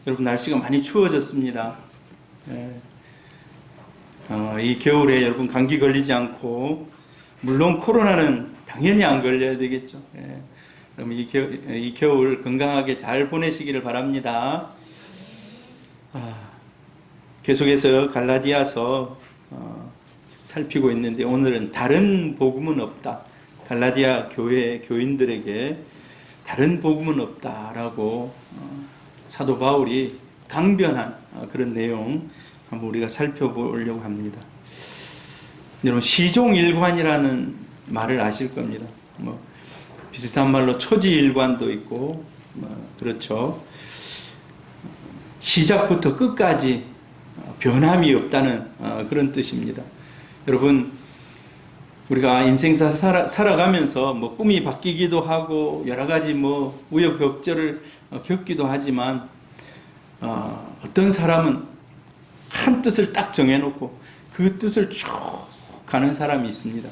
여러분 날씨가 많이 추워졌습니다. 예. 이 겨울에 여러분 감기 걸리지 않고, 물론 코로나는 당연히 안 걸려야 되겠죠. 예. 그럼 이 겨울 건강하게 잘 보내시기를 바랍니다. 계속해서 갈라디아서 살피고 있는데, 오늘은 다른 복음은 없다. 갈라디아 교회 교인들에게 다른 복음은 없다라고 사도 바울이 강변한 그런 내용 한번 우리가 살펴보려고 합니다. 여러분, 시종일관이라는 말을 아실 겁니다. 비슷한 말로 초지일관도 있고, 그렇죠. 시작부터 끝까지 변함이 없다는 그런 뜻입니다. 여러분, 우리가 인생사 살아가면서 꿈이 바뀌기도 하고 여러 가지 우여곡절을 겪기도 하지만, 어떤 사람은 한 뜻을 딱 정해놓고 그 뜻을 쭉 가는 사람이 있습니다.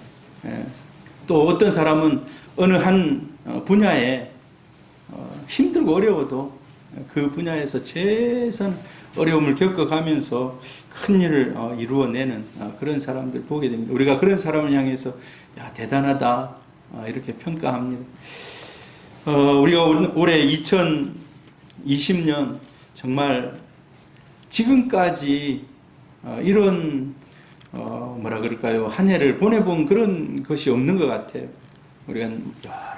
또 어떤 사람은 어느 한 분야에 힘들고 어려워도 그 분야에서 최선 어려움을 겪어가면서 큰 일을 이루어내는 그런 사람들 보게 됩니다. 우리가 그런 사람을 향해서 야, 대단하다 이렇게 평가합니다. 우리가 올해 2020년 정말 지금까지 이런 뭐라 그럴까요? 한 해를 보내본 그런 것이 없는 것 같아요. 우리가 여러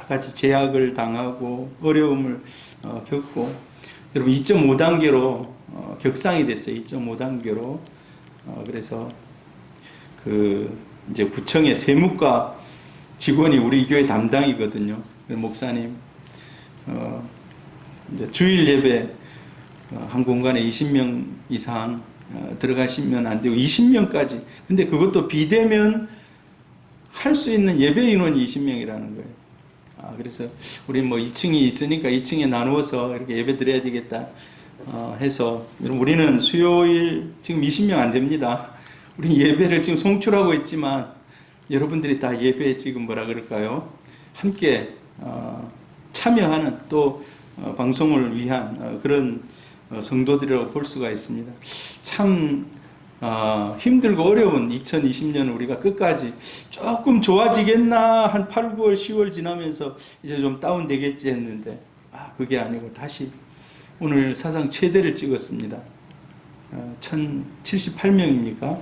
가지 제약을 당하고 어려움을 겪고, 여러분 2.5단계로 격상이 됐어요. 2.5단계로. 그래서 이제 구청의 세무과 직원이 우리 교회 담당이거든요. 목사님, 이제 주일 예배 한 공간에 20명 이상 들어가시면 안 되고 20명까지. 근데 그것도 비대면 할 수 있는 예배 인원이 20명이라는 거예요. 그래서 우리 2층이 있으니까 2층에 나누어서 이렇게 예배 드려야 되겠다 해서, 우리는 수요일 지금 20명 안 됩니다. 우리 예배를 지금 송출하고 있지만 여러분들이 다 예배에 지금 뭐라 그럴까요? 함께 참여하는, 또 방송을 위한 그런 성도들이라고 볼 수가 있습니다. 참 힘들고 어려운 2020년을 우리가 끝까지 조금 좋아지겠나 한 8, 9월, 10월 지나면서 이제 좀 다운되겠지 했는데, 그게 아니고 다시 오늘 사상 최대를 찍었습니다. 1078명입니까?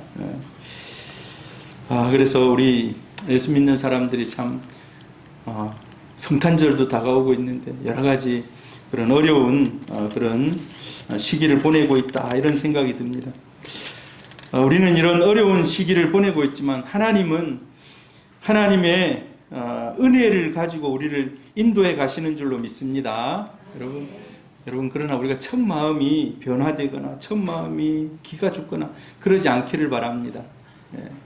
그래서 우리 예수 믿는 사람들이 참 성탄절도 다가오고 있는데 여러 가지 그런 어려운 그런 시기를 보내고 있다, 이런 생각이 듭니다. 우리는 이런 어려운 시기를 보내고 있지만 하나님은 하나님의 은혜를 가지고 우리를 인도해 가시는 줄로 믿습니다. 여러분, 그러나 우리가 첫 마음이 변화되거나 첫 마음이 기가 죽거나 그러지 않기를 바랍니다.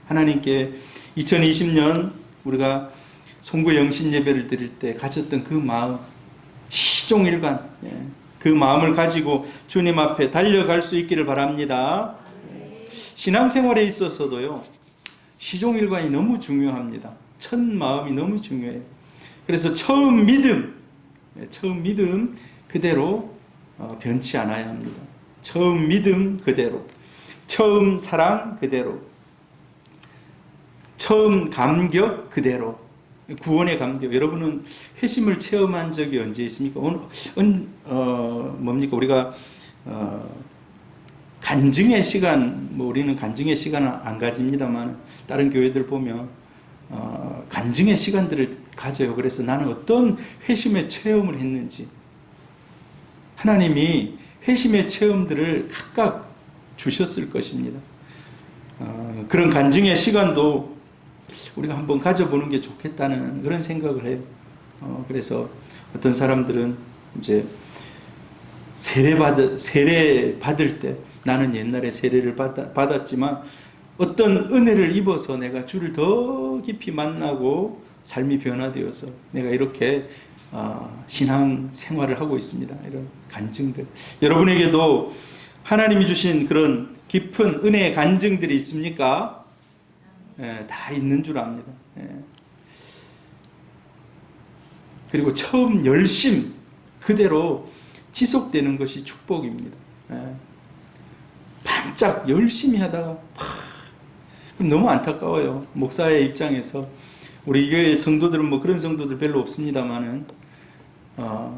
하나님께 2020년 우리가 송구 영신 예배를 드릴 때 가졌던 그 마음, 시종일관 그 마음을 가지고 주님 앞에 달려갈 수 있기를 바랍니다. 신앙생활에 있어서도요, 시종일관이 너무 중요합니다. 첫 마음이 너무 중요해요. 그래서 처음 믿음 그대로 변치 않아야 합니다. 처음 믿음 그대로, 처음 사랑 그대로, 처음 감격 그대로, 구원의 감격. 여러분은 회심을 체험한 적이 언제 있습니까? 뭡니까? 우리가 간증의 시간, 우리는 간증의 시간을 안 가집니다만 다른 교회들 보면 간증의 시간들을 가져요. 그래서 나는 어떤 회심의 체험을 했는지, 하나님이 회심의 체험들을 각각 주셨을 것입니다. 그런 간증의 시간도 우리가 한번 가져보는 게 좋겠다는 그런 생각을 해요. 그래서 어떤 사람들은 이제 세례 받을 때, 나는 옛날에 세례를 받았지만 어떤 은혜를 입어서 내가 주를 더 깊이 만나고 삶이 변화되어서 내가 이렇게 신앙 생활을 하고 있습니다. 이런 간증들. 여러분에게도 하나님이 주신 그런 깊은 은혜의 간증들이 있습니까? 다 있는 줄 압니다. 그리고 처음 열심 그대로 지속되는 것이 축복입니다. 반짝 열심히 하다가 그럼 너무 안타까워요. 목사의 입장에서. 우리 교회 성도들은 뭐 그런 성도들 별로 없습니다만은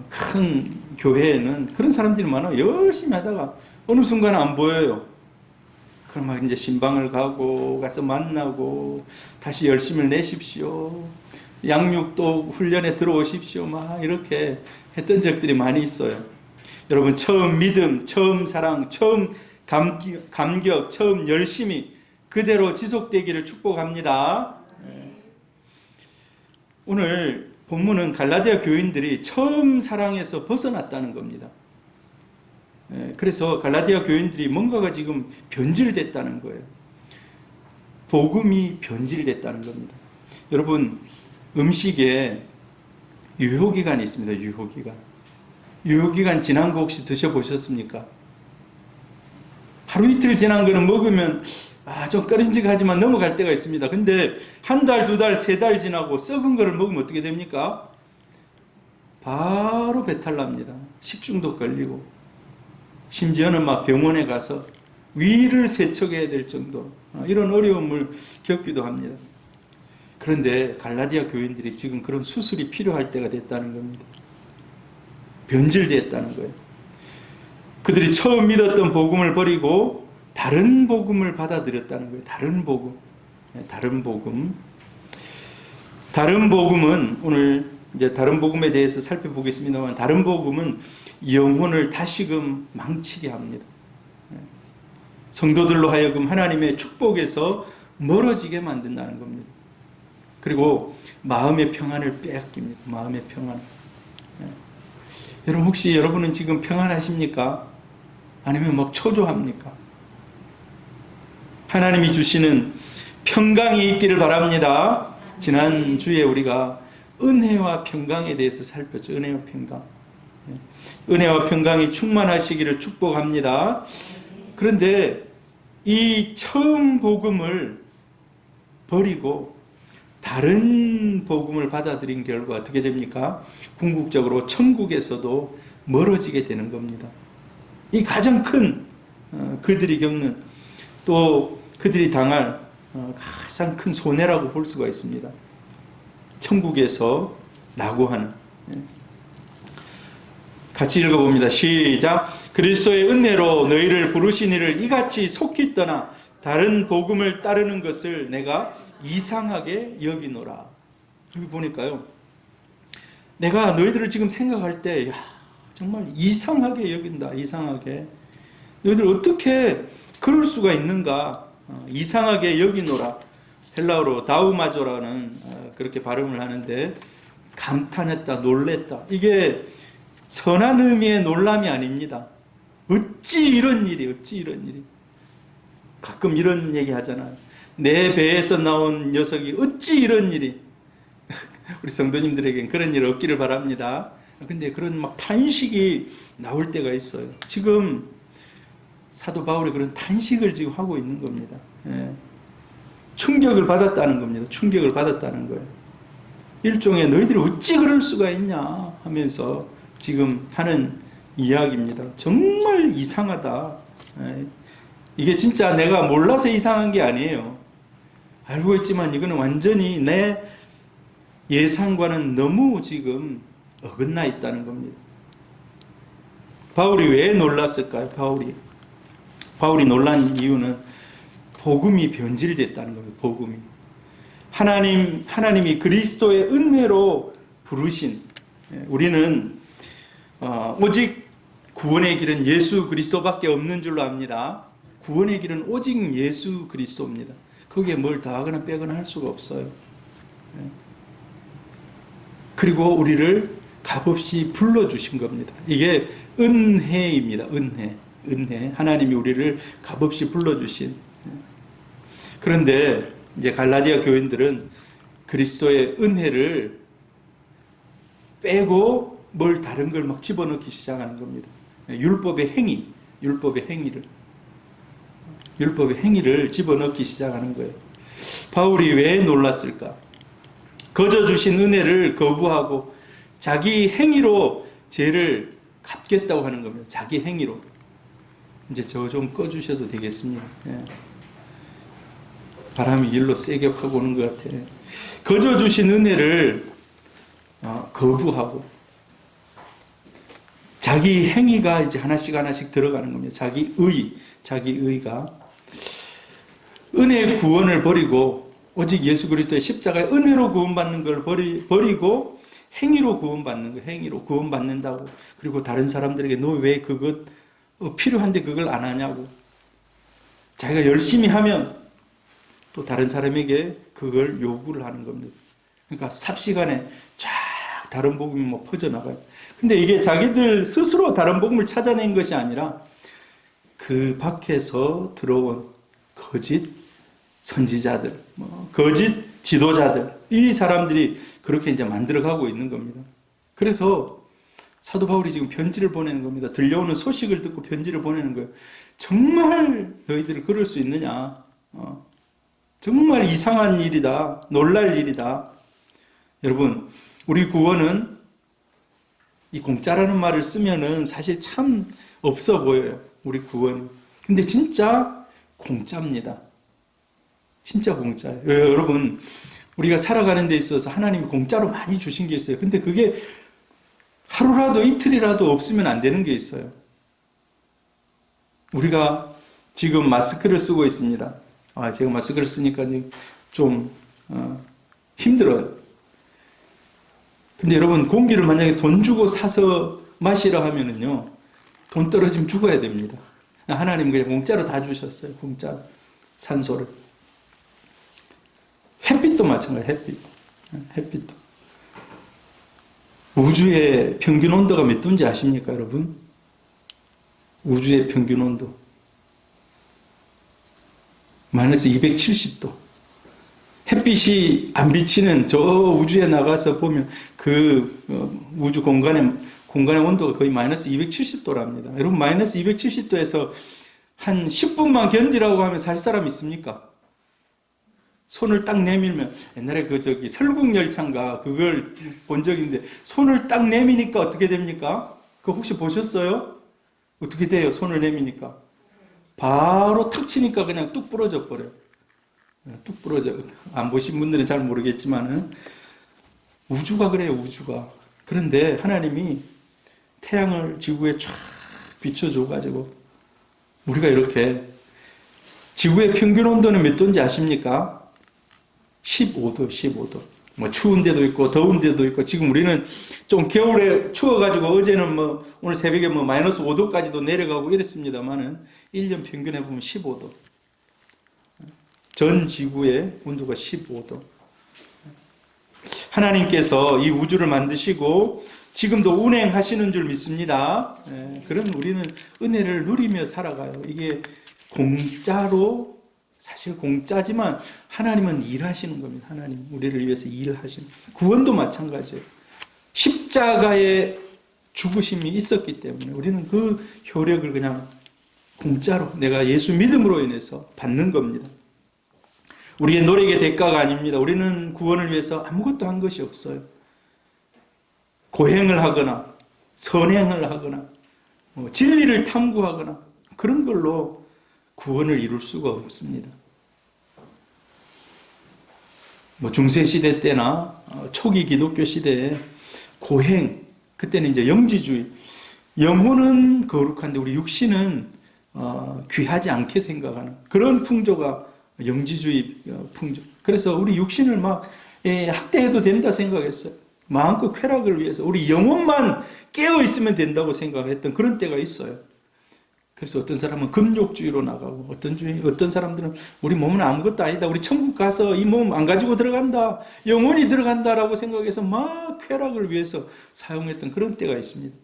큰 교회에는 그런 사람들이 많아요. 열심히 하다가 어느 순간 안 보여요. 그럼 막 이제 신방을 가서 만나고 다시 열심을 내십시오. 양육도 훈련에 들어오십시오. 막 이렇게 했던 적들이 많이 있어요. 여러분, 처음 믿음, 처음 사랑, 처음 감격, 처음 열심히 그대로 지속되기를 축복합니다. 오늘 본문은 갈라디아 교인들이 처음 사랑에서 벗어났다는 겁니다. 그래서 갈라디아 교인들이 뭔가가 지금 변질됐다는 거예요. 복음이 변질됐다는 겁니다. 여러분, 음식에 유효기간이 있습니다. 유효기간. 유효기간 지난 거 혹시 드셔보셨습니까? 하루 이틀 지난 거는 먹으면 좀 꺼림직하지만 넘어갈 때가 있습니다. 근데 한 달, 두 달, 세 달 지나고 썩은 거를 먹으면 어떻게 됩니까? 바로 배탈 납니다. 식중독 걸리고 심지어는 막 병원에 가서 위를 세척해야 될 정도, 이런 어려움을 겪기도 합니다. 그런데 갈라디아 교인들이 지금 그런 수술이 필요할 때가 됐다는 겁니다. 변질됐다는 거예요. 그들이 처음 믿었던 복음을 버리고 다른 복음을 받아들였다는 거예요. 다른 복음. 다른 복음. 다른 복음은 오늘 이제 다른 복음에 대해서 살펴보겠습니다만, 다른 복음은 영혼을 다시금 망치게 합니다. 성도들로 하여금 하나님의 축복에서 멀어지게 만든다는 겁니다. 그리고 마음의 평안을 빼앗깁니다. 마음의 평안. 여러분, 혹시 여러분은 지금 평안하십니까? 아니면 막 초조합니까? 하나님이 주시는 평강이 있기를 바랍니다. 지난주에 우리가 은혜와 평강에 대해서 살폈죠. 은혜와 평강. 은혜와 평강이 충만하시기를 축복합니다. 그런데 이 처음 복음을 버리고 다른 복음을 받아들인 결과 어떻게 됩니까? 궁극적으로 천국에서도 멀어지게 되는 겁니다. 이 가장 큰 그들이 겪는, 또 그들이 당할 가장 큰 손해라고 볼 수가 있습니다. 천국에서 낙오하는. 같이 읽어봅니다. 시작. 그리스도의 은혜로 너희를 부르신 이를 이같이 속히 떠나 다른 복음을 따르는 것을 내가 이상하게 여기노라. 여기 보니까요, 내가 너희들을 지금 생각할 때 정말 이상하게 여긴다. 이상하게. 너희들 어떻게 그럴 수가 있는가. 이상하게 여기노라. 헬라어로 다우마조라는 그렇게 발음을 하는데, 감탄했다, 놀랬다. 이게 선한 의미의 놀람이 아닙니다. 어찌 이런 일이, 어찌 이런 일이. 가끔 이런 얘기 하잖아요. 내 배에서 나온 녀석이 어찌 이런 일이. 우리 성도님들에겐 그런 일 없기를 바랍니다. 근데 그런 막 탄식이 나올 때가 있어요. 지금 사도 바울이 그런 탄식을 지금 하고 있는 겁니다. 충격을 받았다는 겁니다. 충격을 받았다는 거예요. 일종의 너희들이 어찌 그럴 수가 있냐 하면서 지금 하는 이야기입니다. 정말 이상하다. 이게 진짜 내가 몰라서 이상한 게 아니에요. 알고 있지만 이거는 완전히 내 예상과는 너무 지금 어긋나 있다는 겁니다. 바울이 왜 놀랐을까요? 바울이 놀란 이유는 복음이 변질됐다는 겁니다. 복음이. 하나님이 그리스도의 은혜로 부르신, 우리는 오직 구원의 길은 예수 그리스도밖에 없는 줄로 압니다. 구원의 길은 오직 예수 그리스도입니다. 거기에 뭘 더하거나 빼거나 할 수가 없어요. 그리고 우리를 값없이 불러주신 겁니다. 이게 은혜입니다. 은혜. 하나님이 우리를 값없이 불러주신. 그런데 이제 갈라디아 교인들은 그리스도의 은혜를 빼고 뭘 다른 걸 막 집어넣기 시작하는 겁니다. 율법의 행위를 집어넣기 시작하는 거예요. 바울이 왜 놀랐을까? 거저 주신 은혜를 거부하고 자기 행위로 죄를 갚겠다고 하는 겁니다. 자기 행위로. 이제 저 좀 꺼주셔도 되겠습니다. 예. 바람이 일로 세게 확 오는 것 같아. 거저 주신 은혜를 거부하고 자기 행위가 이제 하나씩 하나씩 들어가는 겁니다. 자기의가 은혜의 구원을 버리고 오직 예수 그리스도의 십자가의 은혜로 구원받는 걸 버리고 행위로 구원받는 거, 행위로 구원받는다고. 그리고 다른 사람들에게 너 왜 그것 필요한데 그걸 안 하냐고. 자기가 열심히 하면 또 다른 사람에게 그걸 요구를 하는 겁니다. 그러니까 삽시간에 쫙 다른 복음이 뭐 퍼져나가요. 근데 이게 자기들 스스로 다른 복음을 찾아낸 것이 아니라 그 밖에서 들어온 거짓 선지자들, 거짓 지도자들, 이 사람들이 그렇게 이제 만들어가고 있는 겁니다. 그래서 사도 바울이 지금 편지를 보내는 겁니다. 들려오는 소식을 듣고 편지를 보내는 거예요. 정말 너희들이 그럴 수 있느냐? 정말 이상한 일이다. 놀랄 일이다. 여러분, 우리 구원은 이 공짜라는 말을 쓰면은 사실 참 없어 보여요. 우리 구원이. 근데 진짜 공짜입니다. 진짜 공짜예요. 여러분, 우리가 살아가는 데 있어서 하나님이 공짜로 많이 주신 게 있어요. 근데 그게 하루라도 이틀이라도 없으면 안 되는 게 있어요. 우리가 지금 마스크를 쓰고 있습니다. 제가 마스크를 쓰니까 좀 힘들어요. 근데 여러분, 공기를 만약에 돈 주고 사서 마시라 하면은요, 돈 떨어지면 죽어야 됩니다. 하나님은 그냥 공짜로 다 주셨어요. 공짜로. 산소를. 햇빛도 마찬가지예요. 햇빛도. 우주의 평균 온도가 몇 도인지 아십니까, 여러분? 우주의 평균 온도. 마이너스 270도. 햇빛이 안 비치는 저 우주에 나가서 보면 그 우주 공간의 온도가 거의 마이너스 270도랍니다. 여러분, 마이너스 270도에서 한 10분만 견디라고 하면 살 사람 있습니까? 손을 딱 내밀면, 옛날에 설국열차인가 그걸 본 적이 있는데, 손을 딱 내미니까 어떻게 됩니까? 그거 혹시 보셨어요? 어떻게 돼요? 손을 내미니까. 바로 탁 치니까 그냥 뚝 부러져 버려요. 뚝 부러져. 안 보신 분들은 잘 모르겠지만은, 우주가 그래요, 우주가. 그런데 하나님이 태양을 지구에 쫙 비춰줘가지고, 우리가 이렇게, 지구의 평균 온도는 몇 도인지 아십니까? 15도. 뭐 추운 데도 있고 더운 데도 있고, 지금 우리는 좀 겨울에 추워가지고 어제는 오늘 새벽에 마이너스 5도까지도 내려가고 이랬습니다만은 1년 평균에 보면 15도. 전 지구의 온도가 15도. 하나님께서 이 우주를 만드시고 지금도 운행하시는 줄 믿습니다. 그런 우리는 은혜를 누리며 살아가요. 이게 공짜로, 사실 공짜지만 하나님은 일하시는 겁니다. 하나님 우리를 위해서 일하시는. 구원도 마찬가지예요. 십자가의 죽으심이 있었기 때문에 우리는 그 효력을 그냥 공짜로 내가 예수 믿음으로 인해서 받는 겁니다. 우리의 노력의 대가가 아닙니다. 우리는 구원을 위해서 아무것도 한 것이 없어요. 고행을 하거나 선행을 하거나 진리를 탐구하거나 그런 걸로 구원을 이룰 수가 없습니다. 중세시대 때나 초기 기독교 시대에 고행, 그때는 이제 영지주의, 영혼은 거룩한데 우리 육신은 귀하지 않게 생각하는 그런 풍조가 영지주의 풍조. 그래서 우리 육신을 막 학대해도 된다 생각했어요. 마음껏 쾌락을 위해서 우리 영혼만 깨어 있으면 된다고 생각했던 그런 때가 있어요. 그래서 어떤 사람은 금욕주의로 나가고 어떤 사람들은 우리 몸은 아무것도 아니다. 우리 천국 가서 이 몸 안 가지고 들어간다. 영혼이 들어간다라고 생각해서 막 쾌락을 위해서 사용했던 그런 때가 있습니다.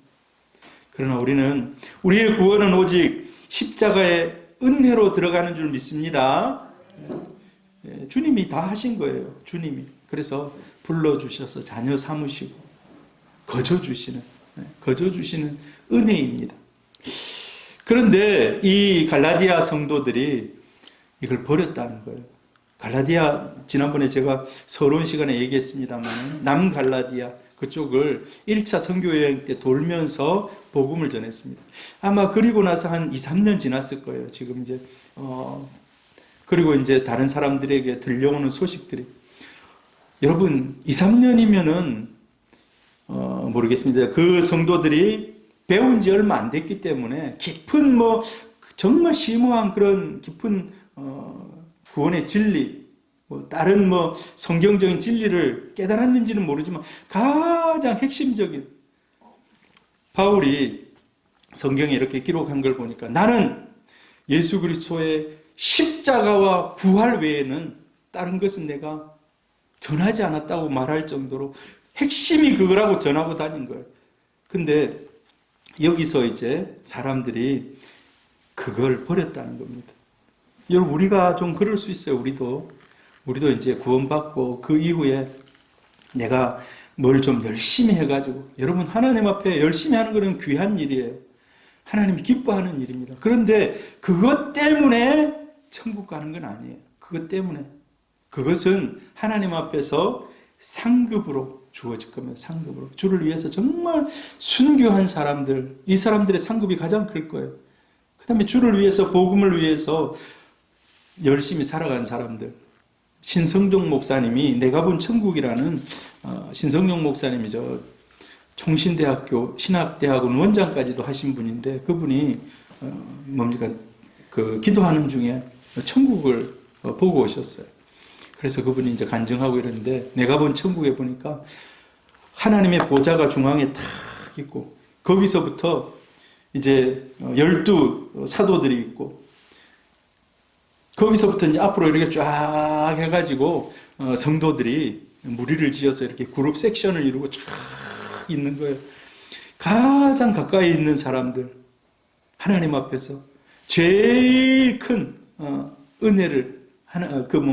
그러나 우리는 우리의 구원은 오직 십자가의 은혜로 들어가는 줄 믿습니다. 주님이 다 하신 거예요. 주님이. 그래서 불러주셔서 자녀 삼으시고 거저 주시는 은혜입니다. 그런데 이 갈라디아 성도들이 이걸 버렸다는 거예요. 갈라디아, 지난번에 제가 서론 시간에 얘기했습니다만 남갈라디아, 그쪽을 1차 선교여행 때 돌면서 복음을 전했습니다. 아마 그리고 나서 한 2, 3년 지났을 거예요. 지금 이제 그리고 이제 다른 사람들에게 들려오는 소식들이, 여러분 2, 3년이면은 모르겠습니다. 그 성도들이 배운 지 얼마 안 됐기 때문에 깊은 정말 심오한 그런 깊은 구원의 진리, 다른 성경적인 진리를 깨달았는지는 모르지만 가장 핵심적인, 바울이 성경에 이렇게 기록한 걸 보니까 나는 예수 그리스도의 십자가와 부활 외에는 다른 것은 내가 전하지 않았다고 말할 정도로 핵심이 그거라고 전하고 다닌 거예요. 근데 여기서 이제 사람들이 그걸 버렸다는 겁니다. 여러분, 우리가 좀 그럴 수 있어요. 우리도 이제 구원받고 그 이후에 내가 뭘 좀 열심히 해가지고, 여러분, 하나님 앞에 열심히 하는 것은 귀한 일이에요. 하나님이 기뻐하는 일입니다. 그런데 그것 때문에 천국 가는 건 아니에요. 그것 때문에. 그것은 하나님 앞에서 상급으로 주어질 겁니다. 상급으로. 주를 위해서 정말 순교한 사람들, 이 사람들의 상급이 가장 클 거예요. 그 다음에 주를 위해서, 복음을 위해서 열심히 살아간 사람들. 신성종 목사님이 내가 본 천국이라는, 신성종 목사님이 총신대학교 신학대학원 원장까지도 하신 분인데, 그분이 기도하는 중에 천국을 보고 오셨어요. 그래서 그분이 이제 간증하고 이러는데, 내가 본 천국에 보니까 하나님의 보좌가 중앙에 탁 있고, 거기서부터 이제 12 사도들이 있고, 거기서부터 이제 앞으로 이렇게 쫙 해가지고 성도들이 무리를 지어서 이렇게 그룹 섹션을 이루고 쫙 있는 거예요. 가장 가까이 있는 사람들, 하나님 앞에서 제일 큰 은혜를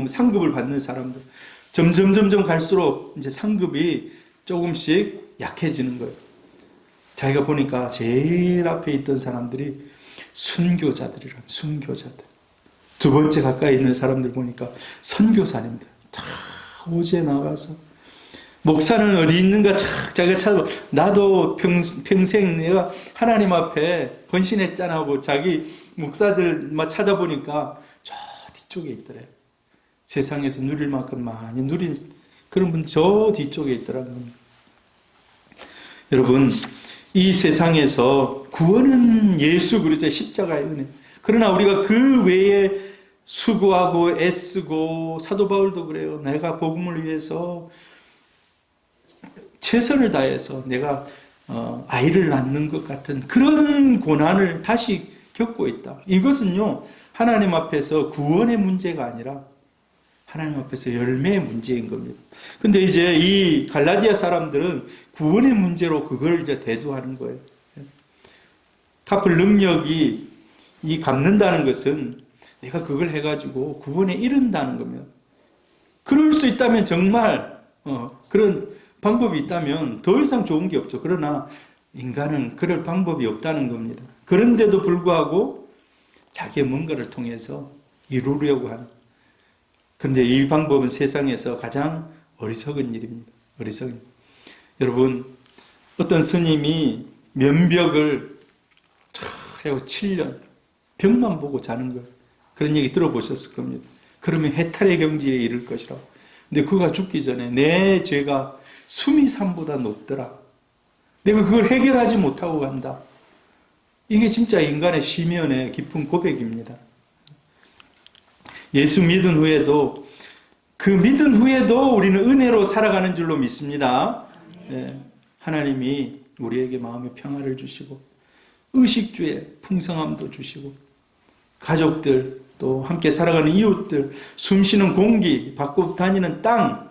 상급을 받는 사람들, 점점 갈수록 이제 상급이 조금씩 약해지는 거예요. 자기가 보니까 제일 앞에 있던 사람들이 순교자들이라, 순교자들. 두 번째 가까이 있는 사람들 보니까 선교사님들. 다 오지에 나가서 목사는 어디 있는가 자기가 찾아보고, 나도 평생 내가 하나님 앞에 헌신했잖아 하고 자기 목사들만 찾아보니까 저 뒤쪽에 있더래요. 세상에서 누릴 만큼 많이 누린 그런 분 저 뒤쪽에 있더라는 겁니다. 여러분, 이 세상에서 구원은 예수 그리스도의 십자가의 은혜. 그러나 우리가 그 외에 수고하고 애쓰고, 사도 바울도 그래요. 내가 복음을 위해서 최선을 다해서 내가 아이를 낳는 것 같은 그런 고난을 다시 겪고 있다. 이것은요, 하나님 앞에서 구원의 문제가 아니라 하나님 앞에서 열매의 문제인 겁니다. 근데 이제 이 갈라디아 사람들은 구원의 문제로 그걸 이제 대두하는 거예요. 갚을 능력이, 이 갚는다는 것은 내가 그걸 해가지고 구원에 이른다는 겁니다. 그럴 수 있다면 정말 그런 방법이 있다면 더 이상 좋은 게 없죠. 그러나 인간은 그럴 방법이 없다는 겁니다. 그런데도 불구하고 자기의 뭔가를 통해서 이루려고 하는. 그런데 이 방법은 세상에서 가장 어리석은 일입니다. 어리석은. 여러분, 어떤 스님이 면벽을 하고 7년 벽만 보고 자는 걸, 그런 얘기 들어보셨을 겁니다. 그러면 해탈의 경지에 이를 것이라고. 근데 그가 죽기 전에 내 죄가 수미 산보다 높더라. 내가 그걸 해결하지 못하고 간다. 이게 진짜 인간의 심연의 깊은 고백입니다. 예수 믿은 후에도, 그 믿은 후에도 우리는 은혜로 살아가는 줄로 믿습니다. 예, 하나님이 우리에게 마음의 평화를 주시고, 의식주의 풍성함도 주시고, 가족들, 또 함께 살아가는 이웃들, 숨쉬는 공기, 받고 다니는 땅,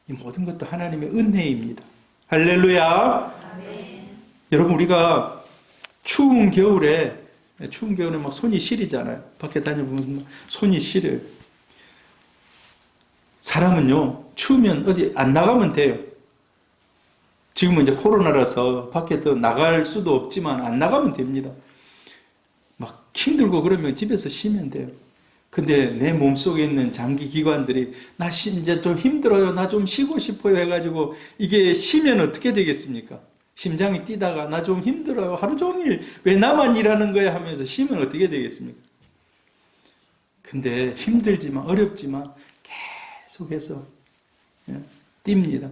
이 모든 것도 하나님의 은혜입니다. 할렐루야. 아멘. 여러분, 우리가 추운 겨울에 막 손이 시리잖아요. 밖에 다녀보면 손이 시려요. 사람은요, 추우면 어디 안 나가면 돼요. 지금은 이제 코로나라서 밖에 더 나갈 수도 없지만 안 나가면 됩니다. 막 힘들고 그러면 집에서 쉬면 돼요. 근데 내 몸속에 있는 장기 기관들이 나 이제 좀 힘들어요. 나 좀 쉬고 싶어요 해가지고 이게 쉬면 어떻게 되겠습니까? 심장이 뛰다가 나 좀 힘들어요. 하루 종일 왜 나만 일하는 거야 하면서 쉬면 어떻게 되겠습니까? 근데 힘들지만 어렵지만 계속해서 뜁니다.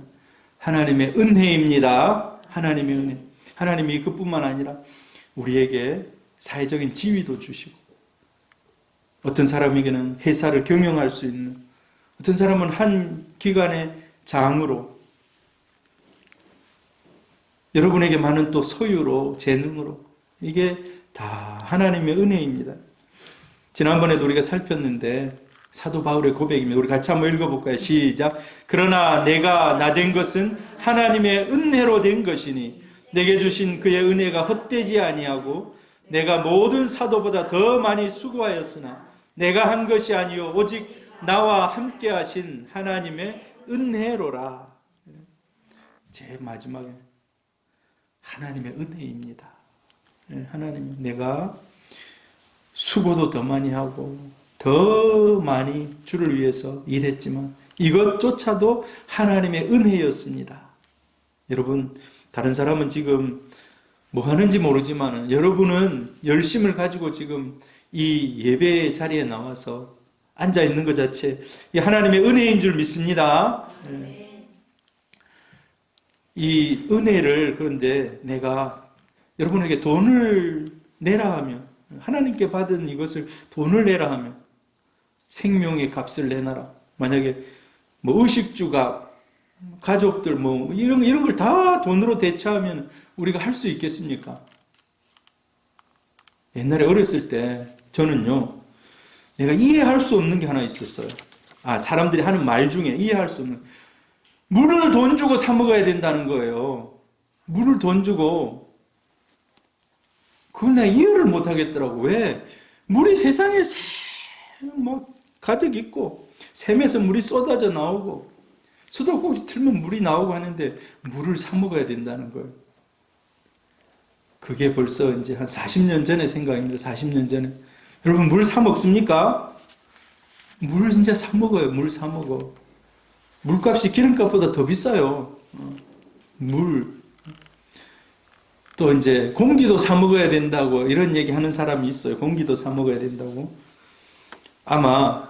하나님의 은혜입니다. 하나님의 은혜. 하나님이 그뿐만 아니라 우리에게 사회적인 지위도 주시고 어떤 사람에게는 회사를 경영할 수 있는, 어떤 사람은 한 기관의 장으로, 여러분에게 많은 또 소유로, 재능으로, 이게 다 하나님의 은혜입니다. 지난번에도 우리가 살폈는데 사도 바울의 고백입니다. 우리 같이 한번 읽어볼까요? 시작. 그러나 내가 나 된 것은 하나님의 은혜로 된 것이니 내게 주신 그의 은혜가 헛되지 아니하고 내가 모든 사도보다 더 많이 수고하였으나 내가 한 것이 아니요 오직 나와 함께 하신 하나님의 은혜로라. 제일 마지막에 하나님의 은혜입니다. 하나님, 내가 수고도 더 많이 하고 더 많이 주를 위해서 일했지만 이것조차도 하나님의 은혜였습니다. 여러분, 다른 사람은 지금 뭐 하는지 모르지만 여러분은 열심을 가지고 지금 이 예배 자리에 나와서 앉아 있는 것 자체 이 하나님의 은혜인 줄 믿습니다. 이 은혜를, 그런데 내가 여러분에게 돈을 내라 하면, 하나님께 받은 이것을 돈을 내라 하면, 생명의 값을 내놔라. 만약에 뭐 의식주가 가족들 뭐 이런 걸 다 돈으로 대체하면 우리가 할 수 있겠습니까? 옛날에 어렸을 때 저는요, 내가 이해할 수 없는 게 하나 있었어요. 사람들이 하는 말 중에 이해할 수 없는, 물을 돈 주고 사 먹어야 된다는 거예요. 물을 돈 주고. 그걸 내가 이해를 못 하겠더라고. 왜? 물이 세상에 막 가득 있고 샘에서 물이 쏟아져 나오고 수도꼭지 틀면 물이 나오고 하는데 물을 사 먹어야 된다는 거예요. 그게 벌써 이제 한 40년 전의 생각입니다. 40년 전에. 여러분, 물 사 먹습니까? 물 진짜 사 먹어요. 물 사 먹어. 물값이 기름값보다 더 비싸요. 물. 또 이제 공기도 사 먹어야 된다고 이런 얘기 하는 사람이 있어요. 공기도 사 먹어야 된다고. 아마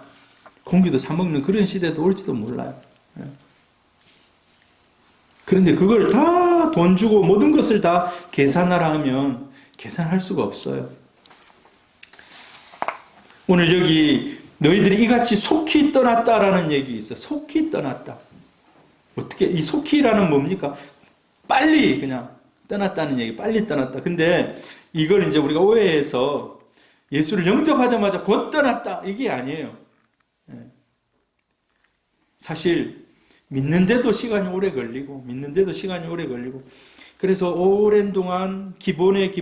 공기도 사 먹는 그런 시대도 올지도 몰라요. 그런데 그걸 다 돈 주고 모든 것을 다 계산하라 하면 계산할 수가 없어요. 오늘 여기 너희들이 이같이 속히 떠났다라는 얘기 있어. 속히 떠났다. 어떻게, 이 속히라는 뭡니까? 빨리 그냥 떠났다는 얘기, 빨리 떠났다. 근데 이걸 이제 우리가 오해해서 예수를 영접하자마자 곧 떠났다, 이게 아니에요. 사실 믿는데도 시간이 오래 걸리고, 그래서 오랜 동안 기본의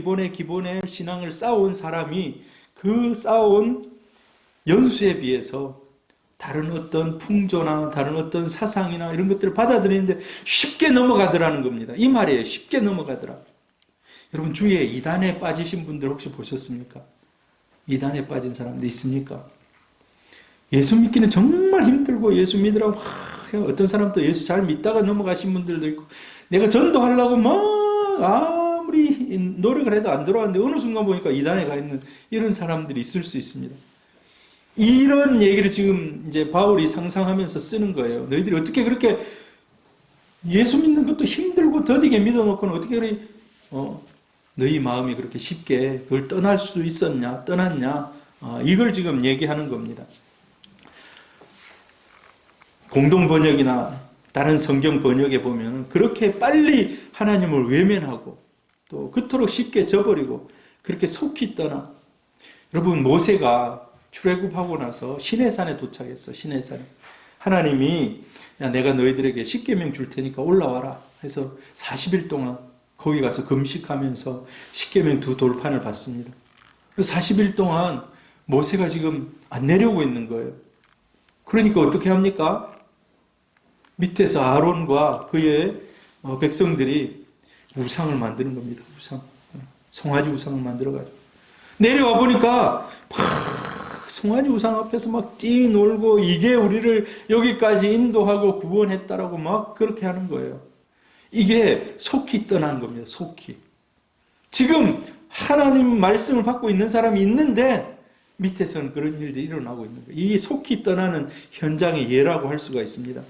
신앙을 쌓아온 사람이 그 쌓아온 연수에 비해서 다른 어떤 풍조나 다른 어떤 사상이나 이런 것들을 받아들이는데 쉽게 넘어가더라는 겁니다. 이 말이에요. 쉽게 넘어가더라. 여러분, 주위에 이단에 빠지신 분들 혹시 보셨습니까? 이단에 빠진 사람들 있습니까? 예수 믿기는 정말 힘들고 예수 믿으라고 어떤 사람도 예수 잘 믿다가 넘어가신 분들도 있고, 내가 전도하려고 막 아무리 노력을 해도 안 들어왔는데 어느 순간 보니까 이단에 가 있는 이런 사람들이 있을 수 있습니다. 이런 얘기를 지금 이제 바울이 상상하면서 쓰는 거예요. 너희들이 어떻게 그렇게 예수 믿는 것도 힘들고 더디게 믿어놓고는 어떻게 그렇게 너희 마음이 그렇게 쉽게 그걸 떠날 수 있었냐, 떠났냐, 이걸 지금 얘기하는 겁니다. 공동 번역이나 다른 성경 번역에 보면 그렇게 빨리 하나님을 외면하고 또 그토록 쉽게 저버리고 그렇게 속히 떠나. 여러분, 모세가 출애굽하고 나서 시내산에 도착했어. 시내산에. 하나님이, 야, 내가 너희들에게 십계명 줄 테니까 올라와라 해서 40일 동안 거기 가서 금식하면서 십계명 2돌판을 받습니다. 40일 동안 모세가 지금 안 내려오고 있는 거예요. 그러니까 어떻게 합니까? 밑에서 아론과 그의 백성들이 우상을 만드는 겁니다. 우상. 송아지 우상을 만들어가지고. 내려와 보니까 송아지 우상 앞에서 막 뛰놀고 이게 우리를 여기까지 인도하고 구원했다라고 막 그렇게 하는 거예요. 이게 속히 떠난 겁니다. 속히. 지금 하나님 말씀을 받고 있는 사람이 있는데 밑에서는 그런 일들이 일어나고 있는 거예요. 이 속히 떠나는 현장의 예라고 할 수가 있습니다.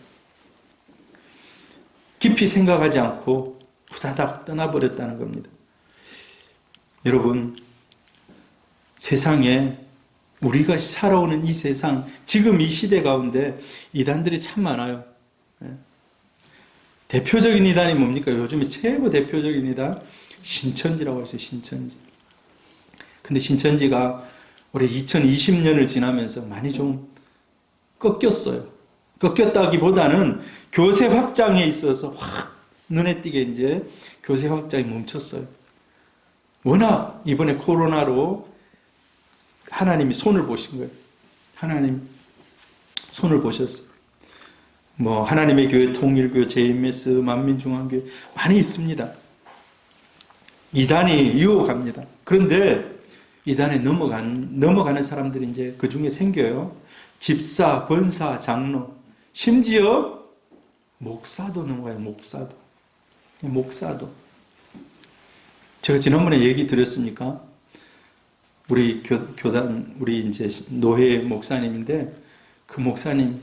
깊이 생각하지 않고 후다닥 떠나버렸다는 겁니다. 여러분, 세상에 우리가 살아오는 이 세상, 지금 이 시대 가운데 이단들이 참 많아요. 대표적인 이단이 뭡니까? 요즘에 최고 대표적인 이단 신천지라고 하죠. 신천지. 근데 신천지가 올해 2020년을 지나면서 많이 좀 꺾였어요. 꺾였다기보다는 교세 확장에 있어서 확 눈에 띄게 이제 교세 확장이 멈췄어요. 워낙 이번에 코로나로 하나님이 손을 보신 거예요. 하나님 손을 보셨어요. 뭐 하나님의 교회, 통일교회, JMS, 만민중앙교회 많이 있습니다. 이단이 유혹합니다. 그런데 이단에 넘어가는 사람들이 이제 그 중에 생겨요. 집사, 권사, 장로, 심지어 목사도 넘어가요. 목사도. 제가 지난번에 얘기 드렸습니까? 우리 교단, 우리 이제 노회 목사님인데 그 목사님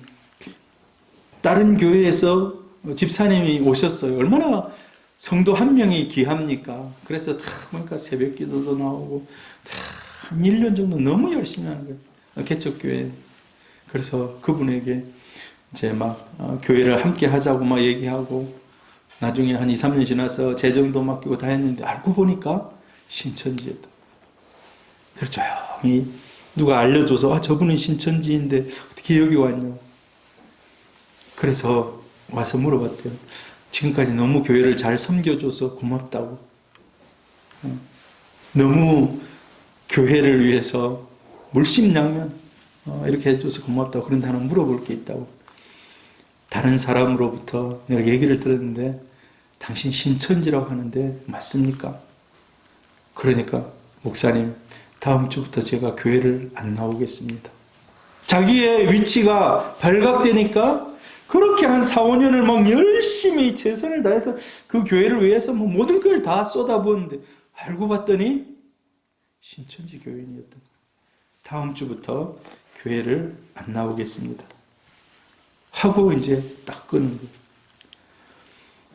다른 교회에서 집사님이 오셨어요. 얼마나 성도 한 명이 귀합니까? 그래서 보니까 새벽 기도도 나오고 한 1년 정도 너무 열심히 하는 거예요. 개척교회. 그래서 그분에게 이제 막 교회를 함께 하자고 막 얘기하고 나중에 한 2, 3년 지나서 재정도 맡기고 다 했는데 알고 보니까 신천지였다. 그래서 조용히 누가 알려줘서 저분은 신천지인데 어떻게 여기 왔냐. 그래서 와서 물어봤대요. 지금까지 너무 교회를 잘 섬겨줘서 고맙다고. 너무 교회를 위해서 물심양면 이렇게 해줘서 고맙다고. 그런데 하나 물어볼 게 있다고. 다른 사람으로부터 내가 얘기를 들었는데 당신 신천지라고 하는데 맞습니까? 그러니까 목사님 다음 주부터 제가 교회를 안 나오겠습니다. 자기의 위치가 발각되니까 그렇게 한 4, 5년을 막 열심히 최선을 다해서 그 교회를 위해서 뭐 모든 걸 다 쏟아부었는데 알고 봤더니 신천지 교인이었던 거예요. 다음 주부터 교회를 안 나오겠습니다. 하고 이제 딱 끄는 거예요.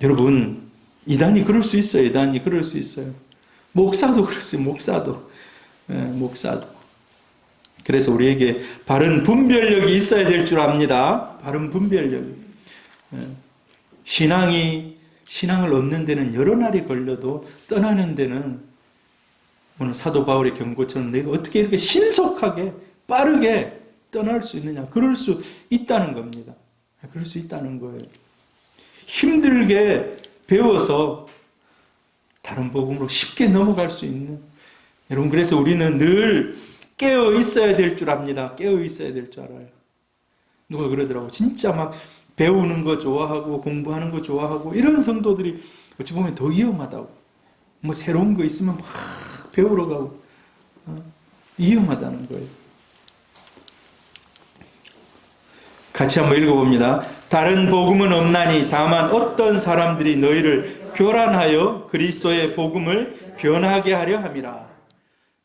여러분, 이단이 그럴 수 있어요. 이단이 그럴 수 있어요. 목사도 그럴 수 있어요. 목사도. 그래서 우리에게 바른 분별력이 있어야 될 줄 압니다. 바른 분별력이. 신앙을 얻는 데는 여러 날이 걸려도 떠나는 데는 오늘 사도 바울의 경고처럼 내가 어떻게 이렇게 신속하게 빠르게 떠날 수 있느냐. 그럴 수 있다는 겁니다. 그럴 수 있다는 거예요. 힘들게 배워서 다른 복음으로 쉽게 넘어갈 수 있는. 여러분, 그래서 우리는 늘 깨어 있어야 될 줄 압니다. 깨어 있어야 될 줄 알아요. 누가 그러더라고. 진짜 막 배우는 거 좋아하고 공부하는 거 좋아하고 이런 성도들이 어찌 보면 더 위험하다고. 뭐 새로운 거 있으면 막 배우러 가고 위험하다는 거예요. 같이 한번 읽어봅니다. 다른 복음은 없나니 다만 어떤 사람들이 너희를 교란하여 그리스도의 복음을 변하게 하려 함이라.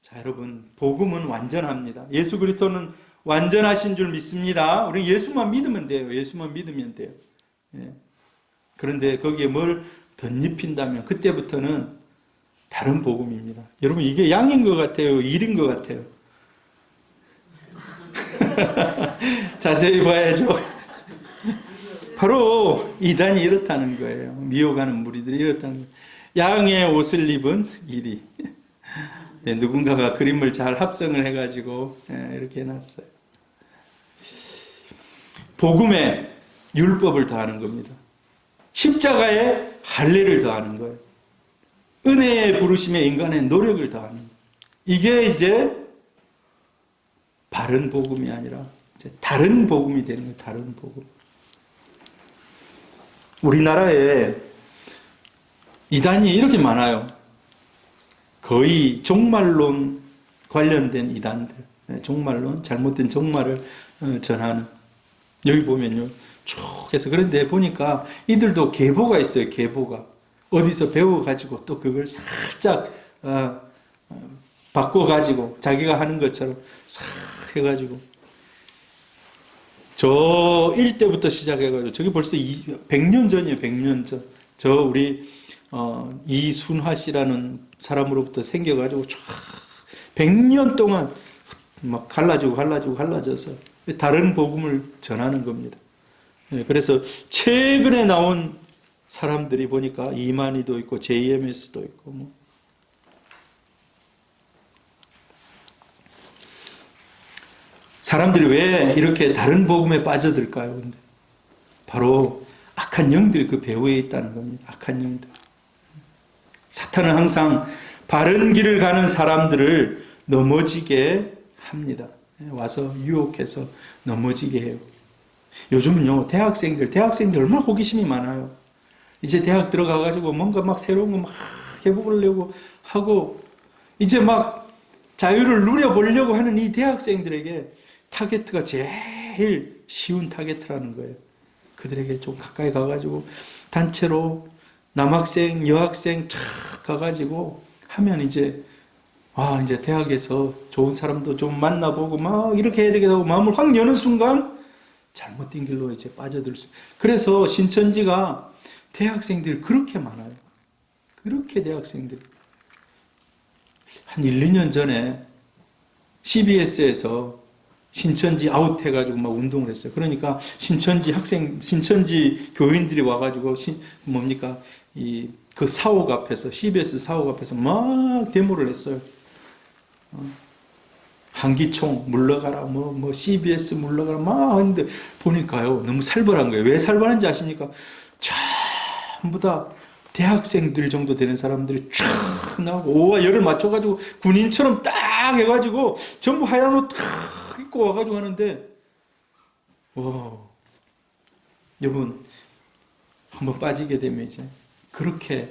자, 여러분, 복음은 완전합니다. 예수 그리스도는 완전하신 줄 믿습니다. 우리 예수만 믿으면 돼요. 예수만 믿으면 돼요. 예. 그런데 거기에 뭘 덧입힌다면 그때부터는 다른 복음입니다. 여러분, 이게 양인 것 같아요? 일인 것 같아요? 자세히 봐야죠. 바로 이단이 이렇다는 거예요. 미혹하는 무리들이 이렇다는 거예요. 양의 옷을 입은 일이. 네, 누군가가 그림을 잘 합성을 해가지고 이렇게 해놨어요. 복음에 율법을 더하는 겁니다. 십자가에 할례를 더하는 거예요. 은혜의 부르심에 인간의 노력을 더하는 거예요. 이게 이제 바른 복음이 아니라 이제 다른 복음이 되는 거예요. 다른 복음. 우리나라에 이단이 이렇게 많아요. 거의 종말론 관련된 이단들. 종말론, 잘못된 종말을 전하는. 여기 보면요, 쭉 해서. 그런데 보니까 이들도 계보가 있어요. 계보가 어디서 배워가지고 또 그걸 살짝 바꿔가지고 자기가 하는 것처럼 싹 해가지고 저 일대부터 시작해가지고 저게 벌써 100년 전이에요. 100년 전. 저 우리 이순화 씨라는 사람으로부터 생겨가지고 쫙 100년 동안 막 갈라져서 다른 복음을 전하는 겁니다. 그래서 최근에 나온 사람들이 보니까 이만희도 있고 JMS도 있고 뭐. 사람들이 왜 이렇게 다른 복음에 빠져들까요? 근데 바로 악한 영들이 그 배후에 있다는 겁니다. 악한 영들. 사탄은 항상 바른 길을 가는 사람들을 넘어지게 합니다. 와서 유혹해서 넘어지게 해요. 요즘은요, 대학생들 얼마나 호기심이 많아요. 이제 대학 들어가가지고 뭔가 막 새로운 거 막 해보려고 하고, 이제 막 자유를 누려보려고 하는 이 대학생들에게 타겟가 제일 쉬운 타겟라는 거예요. 그들에게 좀 가까이 가가지고 단체로 남학생, 여학생 쫙 가가지고 하면 이제 이제 대학에서 좋은 사람도 좀 만나보고 막 이렇게 해야 되겠다고 마음을 확 여는 순간 잘못된 길로 이제 빠져들 수. 그래서 신천지가 대학생들이 그렇게 많아요. 그렇게 대학생들이. 한 1, 2년 전에 CBS에서 신천지 아웃해가지고 막 운동을 했어요. 그러니까 신천지 교인들이 와가지고 그 사옥 앞에서, CBS 사옥 앞에서 막 데모를 했어요. 한기총 물러가라, CBS 물러가라, 막 하는데 보니까요, 너무 살벌한 거예요. 왜 살벌한지 아십니까? 전부 다 대학생들 정도 되는 사람들이 쫙 나오고, 오와 열을 맞춰가지고 군인처럼 딱 해가지고 전부 하얀 옷 딱 입고 와가지고 하는데, 여러분, 한번 빠지게 되면 이제 그렇게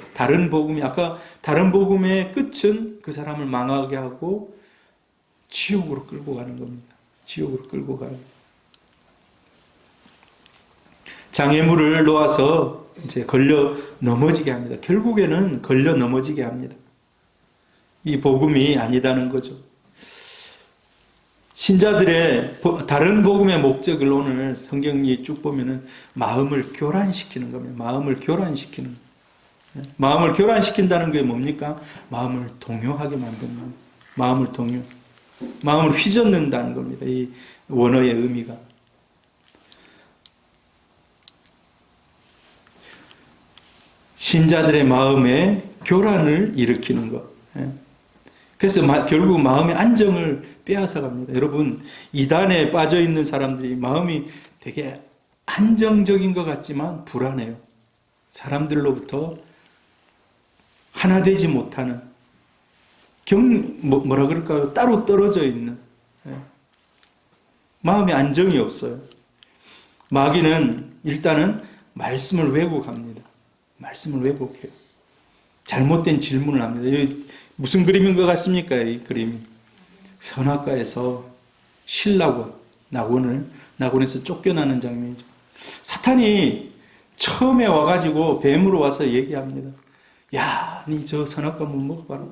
아까 다른 복음의 끝은 그 사람을 망하게 하고 지옥으로 끌고 가는 겁니다. 지옥으로 끌고 가요. 장애물을 놓아서 이제 걸려 넘어지게 합니다. 결국에는 걸려 넘어지게 합니다. 이 복음이 아니다는 거죠. 신자들의 다른 복음의 목적을 오늘 성경이 쭉 보면은 마음을 교란시키는 겁니다. 마음을 교란시키는. 마음을 교란시킨다는 게 뭡니까? 마음을 동요하게 만드는 겁니다. 마음을 휘젓는다는 겁니다. 이 원어의 의미가. 신자들의 마음에 교란을 일으키는 것. 그래서 결국 마음의 안정을 빼앗아 갑니다. 여러분, 이단에 빠져 있는 사람들이 마음이 되게 안정적인 것 같지만 불안해요. 사람들로부터 하나 되지 못하는, 뭐라 그럴까요? 따로 떨어져 있는, 마음의 안정이 없어요. 마귀는 일단은 말씀을 왜곡합니다. 말씀을 왜곡해요. 잘못된 질문을 합니다. 여기 무슨 그림인 것 같습니까? 이 그림이. 선악과에서 신라고 낙원에서 쫓겨나는 장면이죠. 사탄이 처음에 와가지고 뱀으로 와서 얘기합니다. 야, 니 저 선악과 못 먹어봐라.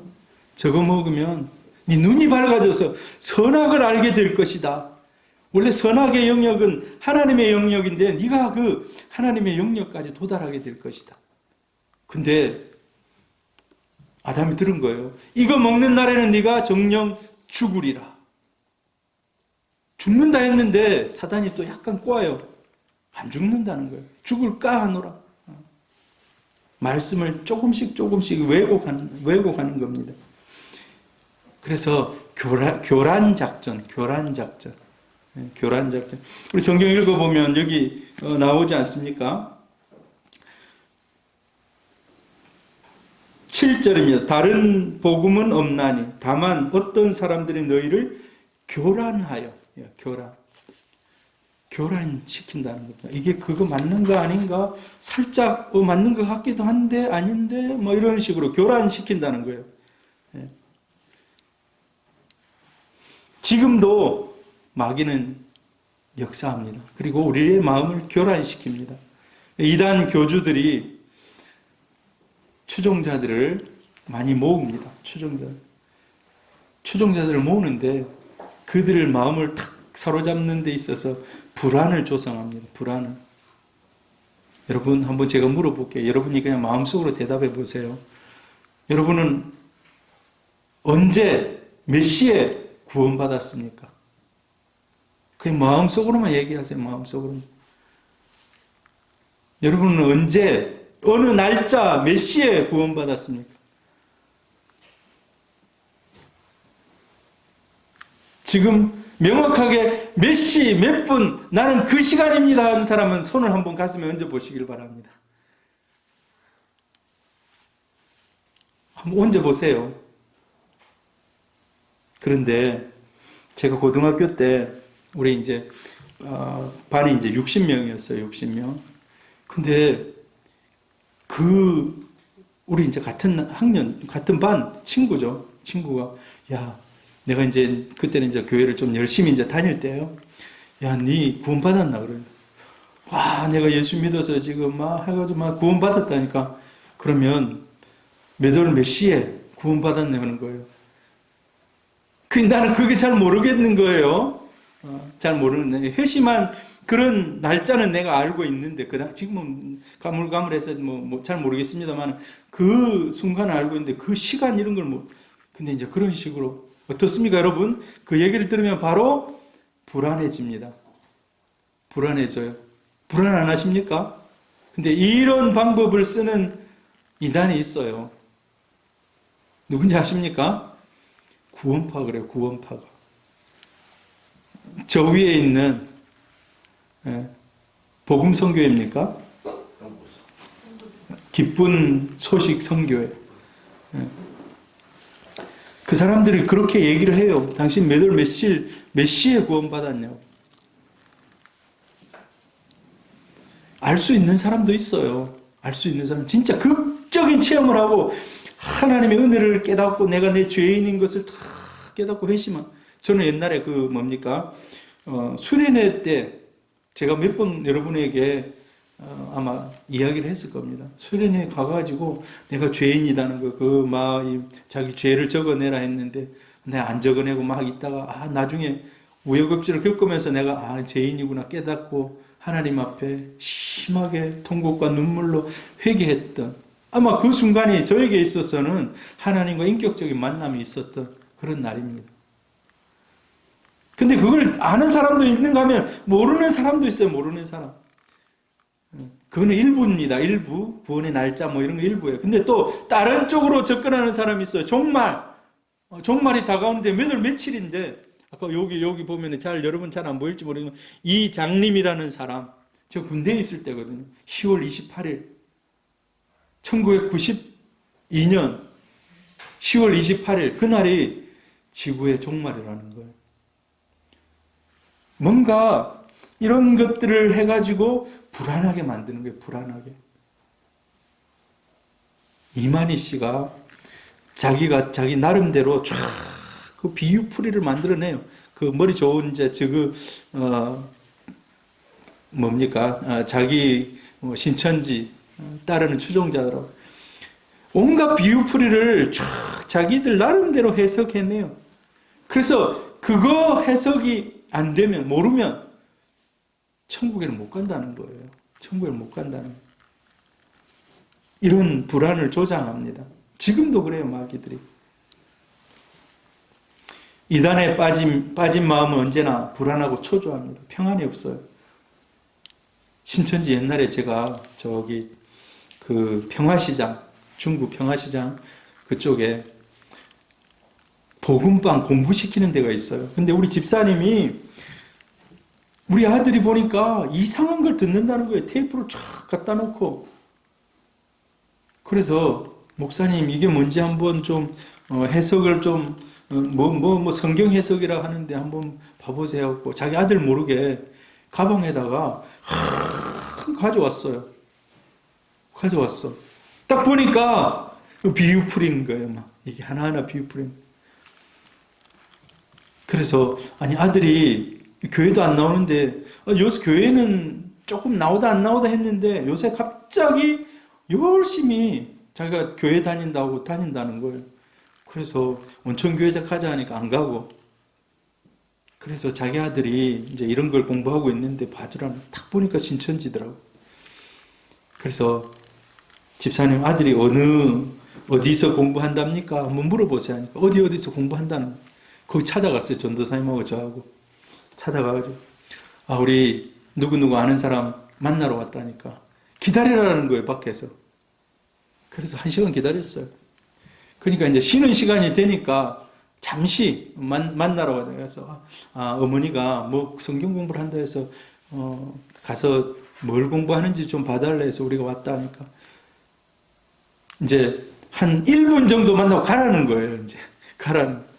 저거 먹으면 니 눈이 밝아져서 선악을 알게 될 것이다. 원래 선악의 영역은 하나님의 영역인데 네가 그 하나님의 영역까지 도달하게 될 것이다. 근데 아담이 들은 거예요. 이거 먹는 날에는 네가 정녕 죽으리라. 죽는다 했는데 사단이 또 약간 꼬아요. 안 죽는다는 거예요. 죽을까 하노라. 말씀을 조금씩 왜곡하는 겁니다. 그래서 교란 작전. 우리 성경 읽어보면 여기 나오지 않습니까? 7절입니다. 다른 복음은 없나니 다만 어떤 사람들이 너희를 교란하여, 교란시킨다는 겁니다. 이게 그거 맞는가 아닌가 살짝 맞는 것 같기도 한데 아닌데 뭐 이런 식으로 교란시킨다는 거예요. 지금도 마귀는 역사합니다. 그리고 우리의 마음을 교란시킵니다. 이단 교주들이 추종자들을 많이 모읍니다. 추종자들을 모으는데 그들의 마음을 탁 사로잡는 데 있어서 불안을 조성합니다. 불안을. 여러분, 한번 제가 물어볼게요. 여러분이 그냥 마음속으로 대답해 보세요. 여러분은 언제, 몇 시에 구원받았습니까? 그냥 마음속으로만 얘기하세요. 마음속으로. 여러분은 언제, 어느 날짜, 몇 시에 구원받았습니까? 지금 명확하게 몇 시, 몇 분, 나는 그 시간입니다 하는 사람은 손을 한번 가슴에 얹어 보시길 바랍니다. 한번 얹어 보세요. 그런데 제가 고등학교 때 우리 이제 반이 이제 60명이었어요. 60명. 근데 우리 이제 같은 학년, 같은 반 친구죠. 친구가 야, 내가 이제 그때는 이제 교회를 좀 열심히 이제 다닐 때요. 야, 니 구원 받았나 그래요. 와, 내가 예수 믿어서 지금 막 해가지고 막 구원 받았다니까. 그러면 몇 시에 구원 받았네 하는 거예요. 나는 그게 잘 모르겠는 거예요. 잘 모르는, 회심한 그런 날짜는 내가 알고 있는데, 지금은 가물가물해서 잘 모르겠습니다만, 그 순간을 알고 있는데, 그 시간 이런 걸 근데 이제 그런 식으로. 어떻습니까, 여러분? 그 얘기를 들으면 바로 불안해집니다. 불안해져요. 불안 안 하십니까? 근데 이런 방법을 쓰는 이단이 있어요. 누군지 아십니까? 구원파 그래요, 구원파가. 저 위에 있는, 복음 선교회입니까? 기쁜 소식 선교회. 그 사람들이 그렇게 얘기를 해요. 당신 몇 시에 구원받았냐고. 알 수 있는 사람도 있어요. 알 수 있는 사람. 진짜 극적인 체험을 하고 하나님의 은혜를 깨닫고 내가 내 죄인인 것을 다 깨닫고 회심한. 저는 옛날에 수련회 때 제가 몇 번 여러분에게 아마 이야기를 했을 겁니다. 수련회 가가지고 내가 죄인이라는 거, 자기 죄를 적어내라 했는데 내가 안 적어내고 막 있다가 나중에 우여곡절을 겪으면서 내가 죄인이구나 깨닫고 하나님 앞에 심하게 통곡과 눈물로 회개했던, 아마 그 순간이 저에게 있어서는 하나님과 인격적인 만남이 있었던 그런 날입니다. 근데 그걸 아는 사람도 있는가 하면 모르는 사람도 있어요. 모르는 사람. 그거는 일부입니다. 일부. 구원의 날짜 이런 거 일부예요. 근데 또 다른 쪽으로 접근하는 사람이 있어요. 종말이 다가오는데 며칠인데, 아까 여기 보면은 여러분 잘 안 보일지 모르지만 이 장님이라는 사람, 저 군대에 있을 때거든요. 10월 28일. 1992년 10월 28일. 그날이 지구의 종말이라는 거예요. 뭔가 이런 것들을 해가지고 불안하게 만드는 거예요. 불안하게. 이만희 씨가 자기 나름대로 쫙 그 비유풀이를 만들어내요. 그 머리 좋은 자기 신천지 따르는 추종자들하고 온갖 비유풀이를 쫙 자기들 나름대로 해석해내요. 그래서 그거 해석이 안 되면, 모르면 천국에는 못 간다는 거예요. 천국에는 못 간다는 거예요. 이런 불안을 조장합니다. 지금도 그래요, 마귀들이. 이단에 빠진 마음은 언제나 불안하고 초조합니다. 평안이 없어요. 신천지 옛날에 제가 평화시장, 중국 평화시장 그쪽에 복음방 공부시키는 데가 있어요. 근데 우리 집사님이 우리 아들이 보니까 이상한 걸 듣는다는 거예요. 테이프를 쫙 갖다 놓고. 그래서 목사님 이게 뭔지 한번 좀 해석을 좀 성경 해석이라 하는데 한번 봐보세요. 자기 아들 모르게 가방에다가 가져왔어요. 딱 보니까 비유풀인 거예요. 이게 하나하나 비유풀인. 그래서 아니 아들이 교회도 안 나오는데 요새 교회는 조금 나오다 안 나오다 했는데 요새 갑자기 열심히 자기가 교회 다닌다는 거예요. 그래서 온천교회 가자 하니까 안 가고, 그래서 자기 아들이 이제 이런 걸 공부하고 있는데 봐주라는, 딱 보니까 신천지더라고. 그래서 집사님 아들이 어디서 공부한답니까? 한번 물어보세요 하니까 어디서 공부한다는 거예요. 거기 찾아갔어요. 전도사님하고 저하고 찾아가가지고 우리 누구누구 아는 사람 만나러 왔다니까 기다리라는 거예요, 밖에서. 그래서 1시간 기다렸어요. 그러니까 이제 쉬는 시간이 되니까 잠시 만나러 가서 어머니가 뭐 성경 공부를 한다 해서 가서 뭘 공부하는지 좀 봐달라 해서 우리가 왔다 하니까 이제 한 1분 정도 만나고 가라는 거예요. 이제 가라는.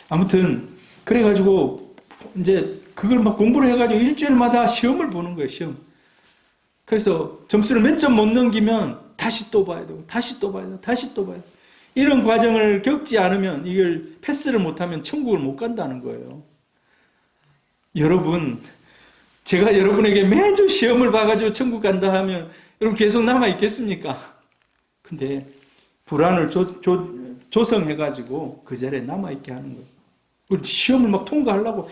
아무튼 그래가지고 이제 그걸 막 공부를 해가지고 일주일마다 시험을 보는 거예요. 시험. 그래서 점수를 몇 점 못 넘기면 다시 또 봐야 되고 다시 또 봐야 되고 다시 또 봐야 되고, 이런 과정을 겪지 않으면, 이걸 패스를 못하면 천국을 못 간다는 거예요. 여러분, 제가 여러분에게 매주 시험을 봐가지고 천국 간다 하면 여러분 계속 남아있겠습니까? 근데 불안을 조성해가지고 그 자리에 남아있게 하는 거예요. 시험을 막 통과하려고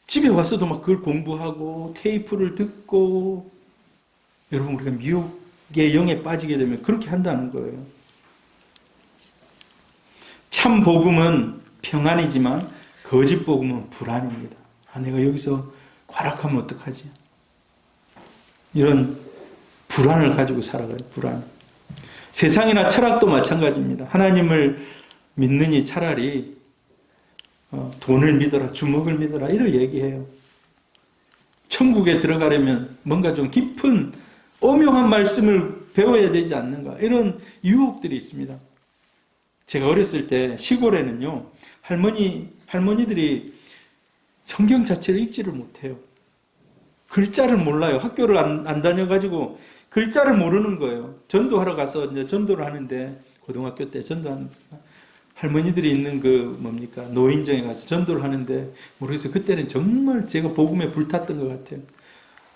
집에 와서도 막 그걸 공부하고 테이프를 듣고, 여러분 우리가 미혹의 영에 빠지게 되면 그렇게 한다는 거예요. 참 복음은 평안이지만 거짓 복음은 불안입니다. 내가 여기서 과락하면 어떡하지? 이런 불안을 가지고 살아가요. 불안. 세상이나 철학도 마찬가지입니다. 하나님을 믿느니 차라리 돈을 믿어라, 주먹을 믿어라, 이런 얘기해요. 천국에 들어가려면 뭔가 좀 깊은 오묘한 말씀을 배워야 되지 않는가, 이런 유혹들이 있습니다. 제가 어렸을 때 시골에는요, 할머니들이 성경 자체를 읽지를 못해요. 글자를 몰라요. 학교를 안 다녀가지고 글자를 모르는 거예요. 전도하러 가서 이제 전도를 하는데, 고등학교 때 전도하는 할머니들이 있는 노인정에 가서 전도를 하는데, 모르겠어요. 그때는 정말 제가 복음에 불탔던 것 같아요.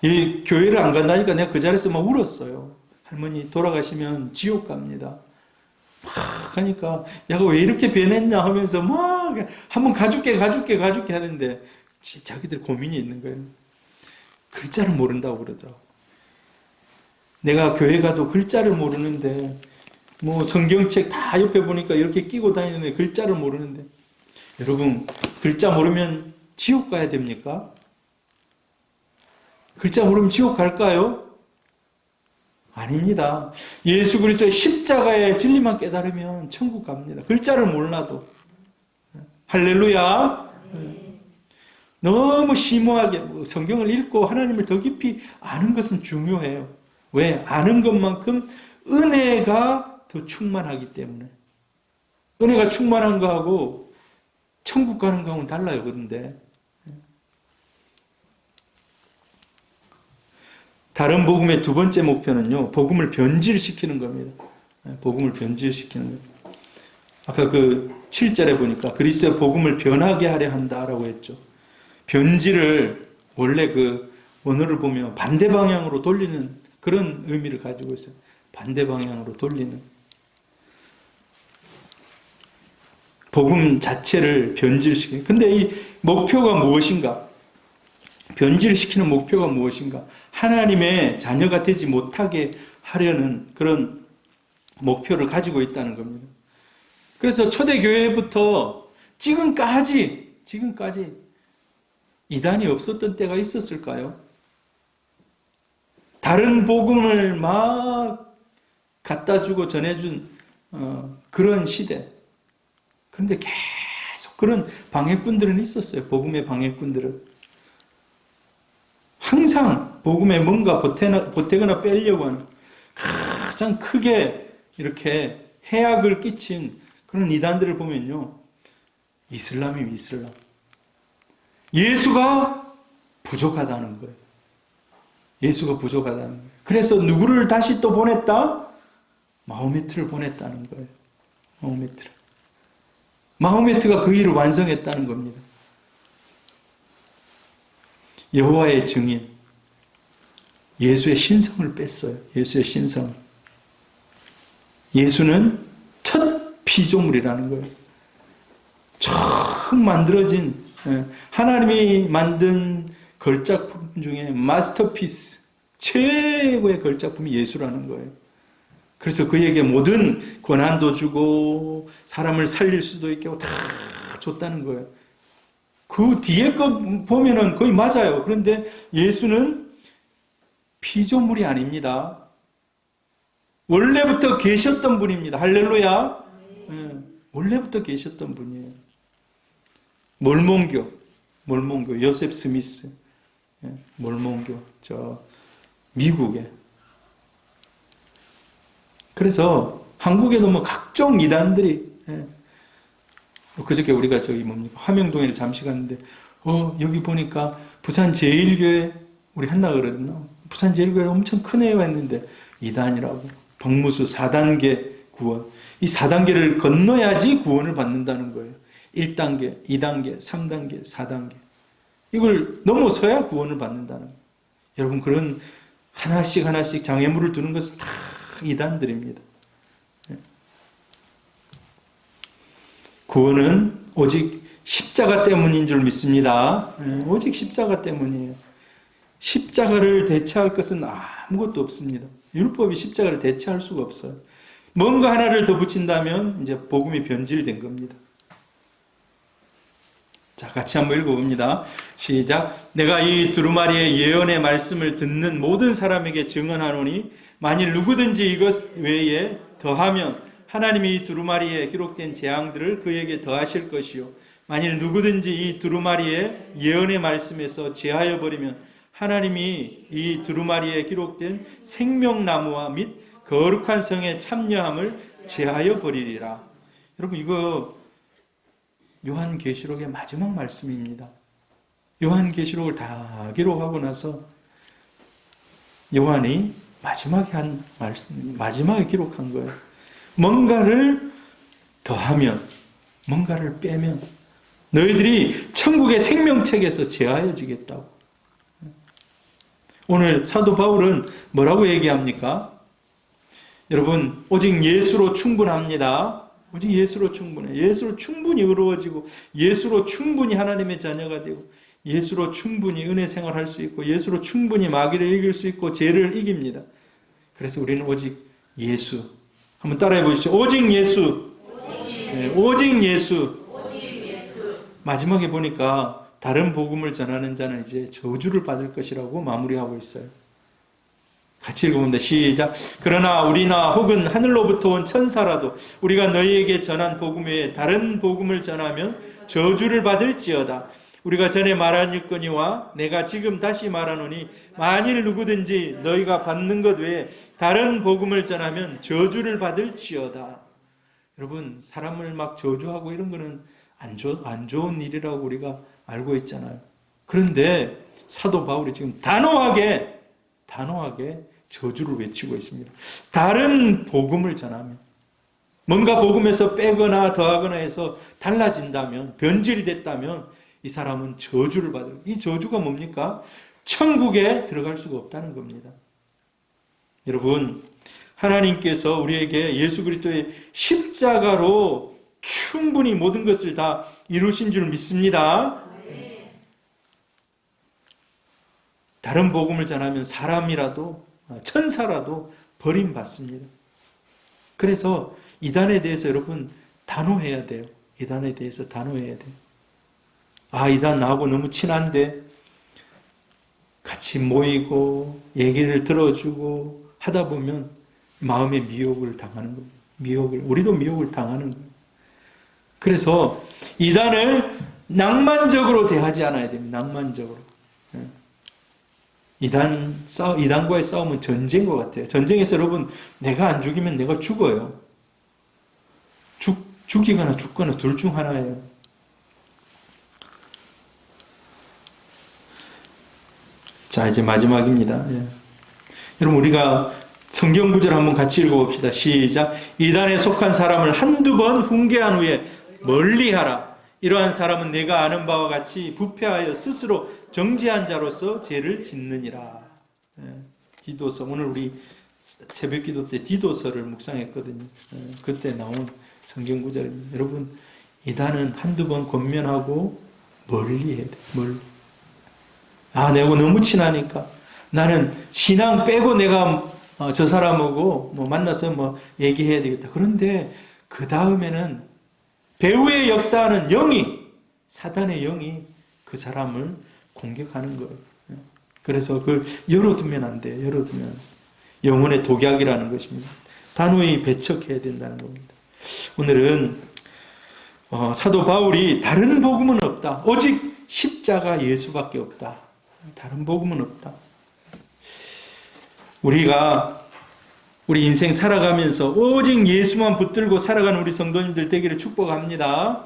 이 교회를 안 간다니까 내가 그 자리에서 막 울었어요. 할머니 돌아가시면 지옥 갑니다. 막 하니까 야가 왜 이렇게 변했냐 하면서 막 한번 가줄게 하는데 자기들 고민이 있는 거예요. 글자를 모른다고 그러더라고. 내가 교회 가도 글자를 모르는데, 뭐 성경책 다 옆에 보니까 이렇게 끼고 다니는데 글자를 모르는데, 여러분 글자 모르면 지옥 가야 됩니까? 글자 모르면 지옥 갈까요? 아닙니다. 예수 그리스도의 십자가의 진리만 깨달으면 천국 갑니다. 글자를 몰라도. 할렐루야. 너무 심오하게 성경을 읽고 하나님을 더 깊이 아는 것은 중요해요. 왜? 아는 것만큼 은혜가 더 충만하기 때문에. 은혜가 충만한 거하고 천국 가는 거하고는 달라요. 그런데 다른 복음의 두 번째 목표는요, 복음을 변질시키는 겁니다. 복음을 변질시키는 거예요. 아까 그 7절에 보니까 그리스도의 복음을 변하게 하려 한다라고 했죠. 변질을 원래 그 원어를 보면 반대 방향으로 돌리는 그런 의미를 가지고 있어요. 반대 방향으로 돌리는. 복음 자체를 변질시키는. 근데 이 목표가 무엇인가? 변질시키는 목표가 무엇인가? 하나님의 자녀가 되지 못하게 하려는 그런 목표를 가지고 있다는 겁니다. 그래서 초대교회부터 지금까지 이단이 없었던 때가 있었을까요? 다른 복음을 막 갖다 주고 전해준 그런 시대. 그런데 계속 그런 방해꾼들은 있었어요. 복음의 방해꾼들은. 항상 복음에 뭔가 보태거나 빼려고 하는 가장 크게 이렇게 해악을 끼친 그런 이단들을 보면요, 이슬람이에요. 이슬람. 예수가 부족하다는 거예요. 예수가 부족하다는 거예요. 그래서 누구를 다시 또 보냈다? 마호메트를 보냈다는 거예요. 마호메트를. 마호메트가 그 일을 완성했다는 겁니다. 여호와의 증인, 예수의 신성을 뺐어요. 예수의 신성을. 예수는 첫 피조물이라는 거예요. 처음 만들어진, 하나님이 만든 걸작품 중에 마스터피스, 최고의 걸작품이 예수라는 거예요. 그래서 그에게 모든 권한도 주고 사람을 살릴 수도 있게 하고 다 줬다는 거예요. 그 뒤에 거 보면은 거의 맞아요. 그런데 예수는 피조물이 아닙니다. 원래부터 계셨던 분입니다. 할렐루야. 원래부터 계셨던 분이에요. 몰몬교, 요셉 스미스, 몰몬교, 미국에. 그래서 한국에도 뭐 각종 이단들이, 그저께 우리가 화명동에 잠시 갔는데, 여기 보니까 부산 제1교회, 우리 한나 그러거든요. 부산 제1교회 엄청 크네요 했는데, 이단이라고. 박무수 4단계 구원. 이 4단계를 건너야지 구원을 받는다는 거예요. 1단계, 2단계, 3단계, 4단계. 이걸 넘어서야 구원을 받는다는 거예요. 여러분, 그런 하나씩 장애물을 두는 것은 다 이단들입니다. 구원은 오직 십자가 때문인 줄 믿습니다. 오직 십자가 때문이에요. 십자가를 대체할 것은 아무것도 없습니다. 율법이 십자가를 대체할 수가 없어요. 뭔가 하나를 더 붙인다면 이제 복음이 변질된 겁니다. 자, 같이 한번 읽어봅니다. 시작. 내가 이 두루마리의 예언의 말씀을 듣는 모든 사람에게 증언하노니 만일 누구든지 이것 외에 더하면 하나님이 이 두루마리에 기록된 재앙들을 그에게 더하실 것이요. 만일 누구든지 이 두루마리의 예언의 말씀에서 제하여 버리면 하나님이 이 두루마리에 기록된 생명나무와 및 거룩한 성의 참여함을 제하여 버리리라. 여러분, 이거 요한계시록의 마지막 말씀입니다. 요한계시록을 다 기록하고 나서 요한이 마지막에 한 말씀, 마지막에 기록한 거예요. 뭔가를 더하면, 뭔가를 빼면 너희들이 천국의 생명책에서 제하여지겠다고. 오늘 사도 바울은 뭐라고 얘기합니까? 여러분, 오직 예수로 충분합니다. 오직 예수로 충분해. 예수로 충분히 의로워지고, 예수로 충분히 하나님의 자녀가 되고, 예수로 충분히 은혜 생활할 수 있고, 예수로 충분히 마귀를 이길 수 있고, 죄를 이깁니다. 그래서 우리는 오직 예수. 한번 따라해 보시죠. 오직 예수. 오직 예수. 마지막에 보니까 다른 복음을 전하는 자는 이제 저주를 받을 것이라고 마무리하고 있어요. 같이 읽어봅니다. 시작. 그러나 우리나 혹은 하늘로부터 온 천사라도 우리가 너희에게 전한 복음 외에 다른 복음을 전하면 저주를 받을지어다. 우리가 전에 말하였거니와 내가 지금 다시 말하노니 만일 누구든지 너희가 받는 것 외에 다른 복음을 전하면 저주를 받을지어다. 여러분, 사람을 막 저주하고 이런 거는 안 좋은 일이라고 우리가 알고 있잖아요. 그런데 사도 바울이 지금 단호하게 저주를 외치고 있습니다. 다른 복음을 전하면, 뭔가 복음에서 빼거나 더하거나 해서 달라진다면, 변질됐다면 이 사람은 저주를 받을. 이 저주가 뭡니까? 천국에 들어갈 수가 없다는 겁니다. 여러분, 하나님께서 우리에게 예수 그리스도의 십자가로 충분히 모든 것을 다 이루신 줄 믿습니다. 다른 복음을 전하면 사람이라도 천사라도 버림받습니다. 그래서 이단에 대해서 여러분 단호해야 돼요. 이단에 대해서 단호해야 돼요. 이단 나하고 너무 친한데 같이 모이고 얘기를 들어주고 하다 보면 마음의 미혹을 당하는 겁니다. 우리도 미혹을 당하는 거예요. 그래서 이단을 낭만적으로 대하지 않아야 됩니다. 낭만적으로. 이단과의 싸움은 전쟁인 것 같아요. 전쟁에서 여러분, 내가 안 죽이면 내가 죽어요. 죽이거나 죽거나 둘 중 하나예요. 자, 이제 마지막입니다. 여러분, 우리가 성경 구절 한번 같이 읽어봅시다. 시작. 이단에 속한 사람을 한두 번 훈계한 후에 멀리하라. 이러한 사람은 내가 아는 바와 같이 부패하여 스스로 정죄한 자로서 죄를 짓느니라. 디도서, 오늘 우리 새벽기도 때 디도서를 묵상했거든요. 그때 나온 성경 구절입니다. 여러분, 이단은 한두 번 권면하고 멀리 해야 돼. 멀리. 내가 너무 친하니까 나는 신앙 빼고 내가 저 사람하고 만나서 얘기해야 되겠다. 그런데 그 다음에는 배후의 역사하는 영이, 사단의 영이 그 사람을 공격하는 거예요. 그래서 그걸 열어두면 안 돼요. 열어두면 영혼의 독약이라는 것입니다. 단호히 배척해야 된다는 겁니다. 오늘은 사도 바울이 다른 복음은 없다. 오직 십자가 예수밖에 없다. 다른 복음은 없다. 우리가 우리 인생 살아가면서 오직 예수만 붙들고 살아가는 우리 성도님들 되기를 축복합니다.